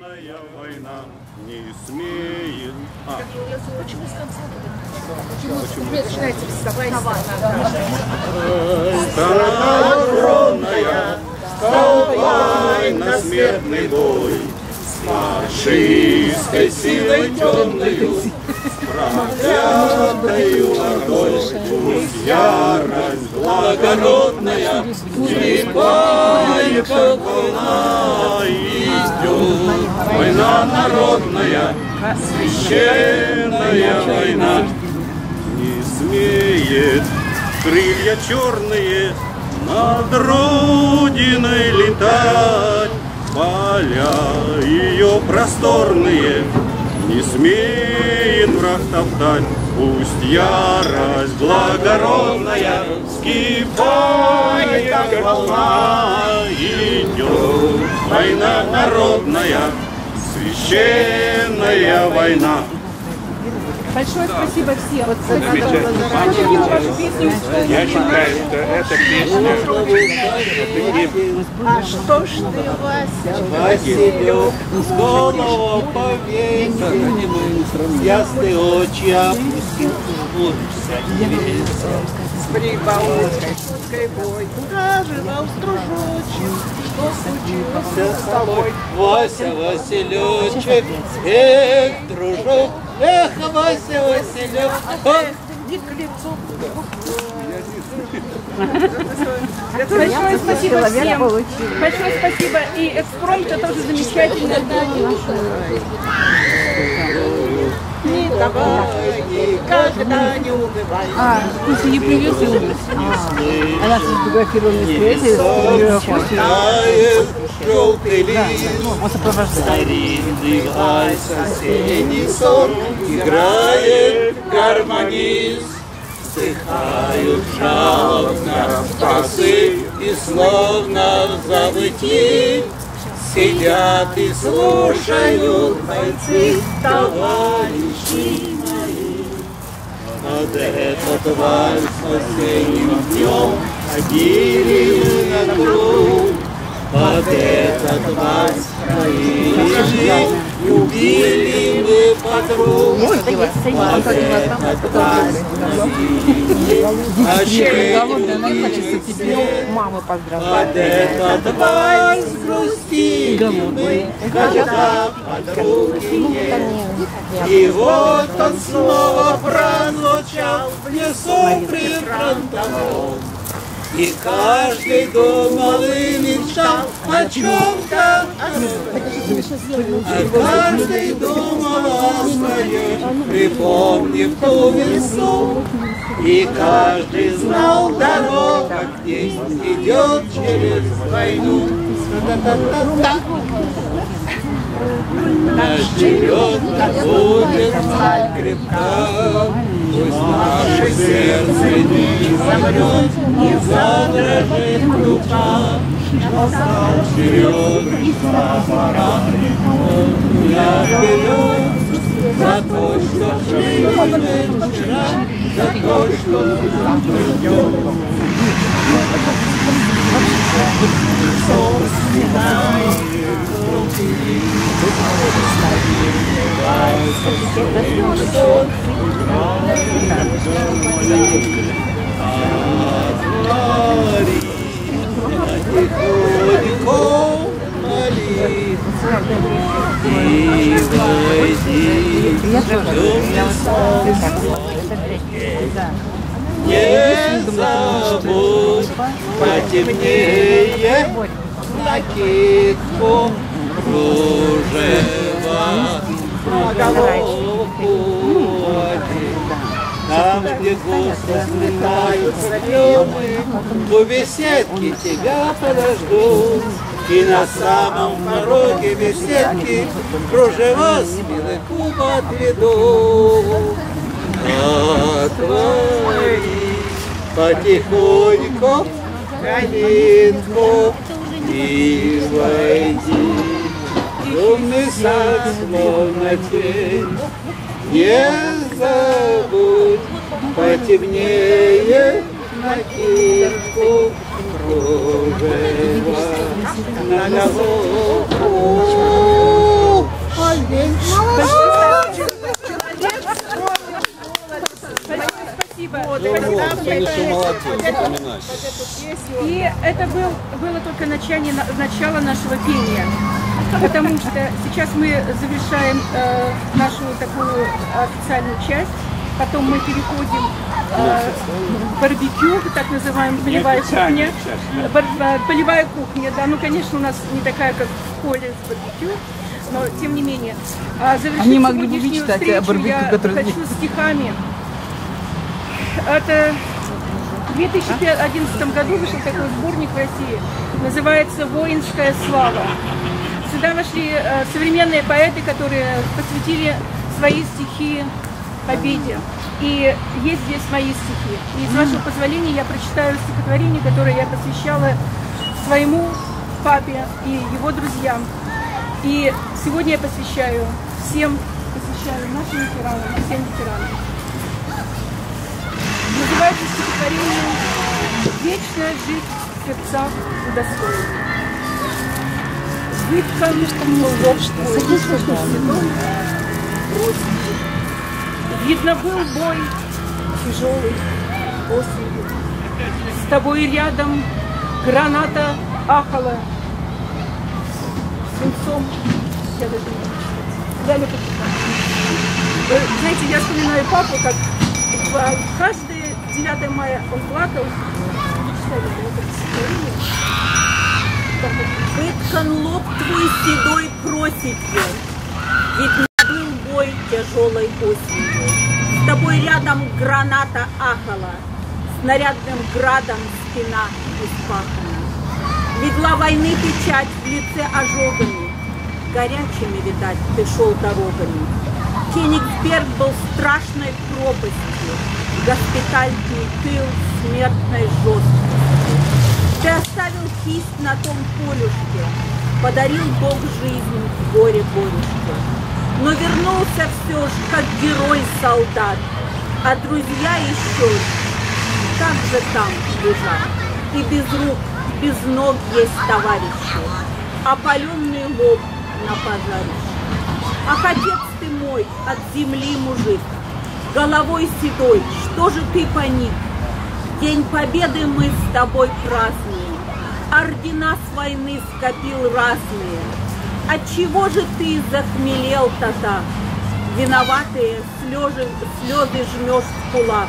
Война не смеет. Почему с конца? Почему начинается вставать? Страна огромная, вставай на смертный бой. С фашистской силой темною, проклятою ордой, пусть ярость благородная, слепая, как волна, идет. Война народная, священная война, не смеет крылья черные над Родиной летать. Поля ее просторные не смеет враг топтать. Пусть ярость благородная, вскипая, как волна, идет. Война народная, священная война. Большое спасибо всем. Я считаю, что эта песня... А что ж ты, Вася? Василек, голову повесил, ясные очи опустил, С прибаутской шуткой бой. Куда же нам стружочек? Что случилось с тобой? Вася, Василечек, эх, дружок, эх, Вася, Василек, Не к лицу. Большое спасибо всем. Большое спасибо. И экспромт это тоже замечательно. Не давай, никогда не убивай. Если не привез и умер. Она сфотографировала на желтый лист, он сопровождает. старинный вальс, осенний сон, играет гармонист. Вздыхают жалобно басы и словно в забытии сидят и слушают бойцы, товарищи мои. Под этот вальс осенним днем ходили мы на круг. Под этот вальс мои убили мы подруг. Под этот вальс Мама поздравляет. под этот вальс грустили мы, когда подруги нет. И вот он снова прозвучал в лесу прифронтовом. И каждый думал и мечтал о чем-то, а каждый думал о своем, припомнив ту весну. И каждый знал дорогу, где идет через войну. Наш черед будет крепка, пусть наше сердце не замрет, не задрожит рука. Настал черед, пора, я вперед, за то, что жили мы вчера, за то, что мы ждем. Не забудь потемнее накидку кружева на головку одеть. Там, где густо взлетают стрелы, у беседки тебя подождут. И на самом пороге беседки кружева с милых губ отведу. Отвори потихоньку калитку и войди. Умный сад, словно тень, не забудь потемнее накидку кружева на головку. Спасибо. И это было только начало нашего пения, потому что сейчас мы завершаем нашу такую официальную часть, потом мы переходим в барбекю, так называемая полевая кухня. Полевая кухня, да, ну конечно у нас не такая, как в поле с барбекю, но тем не менее. Завершить сегодняшнюю встречу я хочу стихами. Это в 2011 году вышел такой сборник в России, называется «Воинская слава». Сюда вошли современные поэты, которые посвятили свои стихи победе. И есть здесь мои стихи. И с вашего позволения я прочитаю стихотворение, которое я посвящала своему папе и его друзьям. И сегодня я посвящаю нашим ветеранам, всем ветеранам. Называется стихотворение «Вечная жить в сердцах удостоена». Видно, был бой тяжелый осенью. С тобой рядом граната ахала. Свинцом я даже не могу читать. Знаете, я вспоминаю папу, как каждое 9 мая он плакал. Выткан лоб твой седой проситью, ведь не был бой тяжелой осенью. С тобой рядом граната ахала, снарядным градом спина испахана. Видла войны печать в лице ожогами, горячими, видать, ты шел дорогами. Кенигсберг был страшной пропастью, госпитальный тыл смертной жесткости. Ты оставил кисть на том полюшке, подарил Бог жизнь в горе-горюшке. Но вернулся все ж, как герой-солдат, а друзья еще как же там лежат. И без рук, без ног есть товарищи, опаленный лоб на пожарище. Ах, отец ты мой, от земли мужик, головой седой, что же ты поник? День Победы мы с тобой празднуем, ордена с войны скопил разные. Отчего же ты захмелел-то так? Виноватые слезы жмешь в кулак.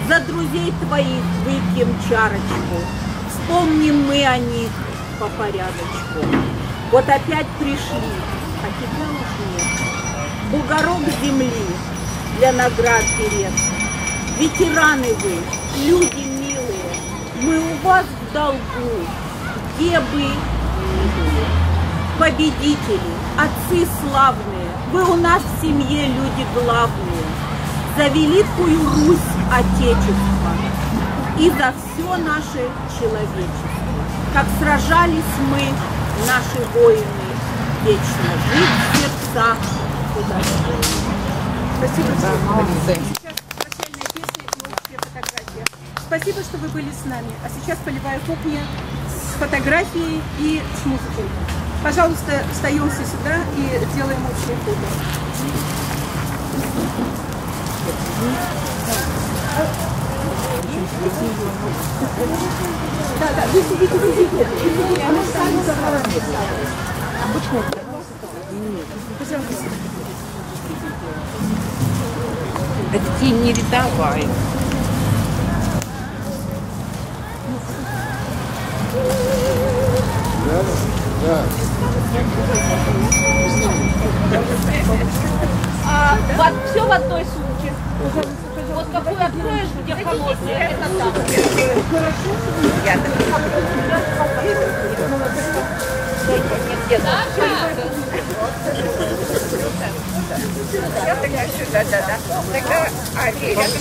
За друзей твоих выпьем чарочку, вспомним мы о них по порядочку. Вот опять пришли, а тебя уж нет. Бугорок земли для наград берет. Ветераны вы, люди милые, мы у вас в долгу, где бы ни были. Победители, отцы славные, вы у нас в семье люди главные. За великую Русь Отечества и за все наше человечество. Как сражались мы, наши воины, вечно жить в сердцах удостоена. Спасибо всем. Сейчас прощальная песня и общая фотография. Спасибо, что вы были с нами. А сейчас полевая кухня с фотографией и с музыкой. Пожалуйста, встаемся сюда и делаем общее фото. Да, вы сидите. Обычно. Пожалуйста. Это тебе не рядовая. Вот все в одной сумке. Вот какую откроешь, где холодная, это там.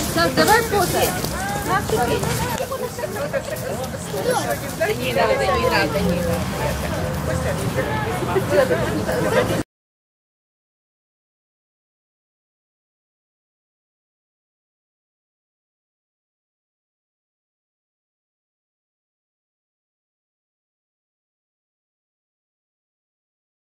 Сейчас давай фото. Не надо.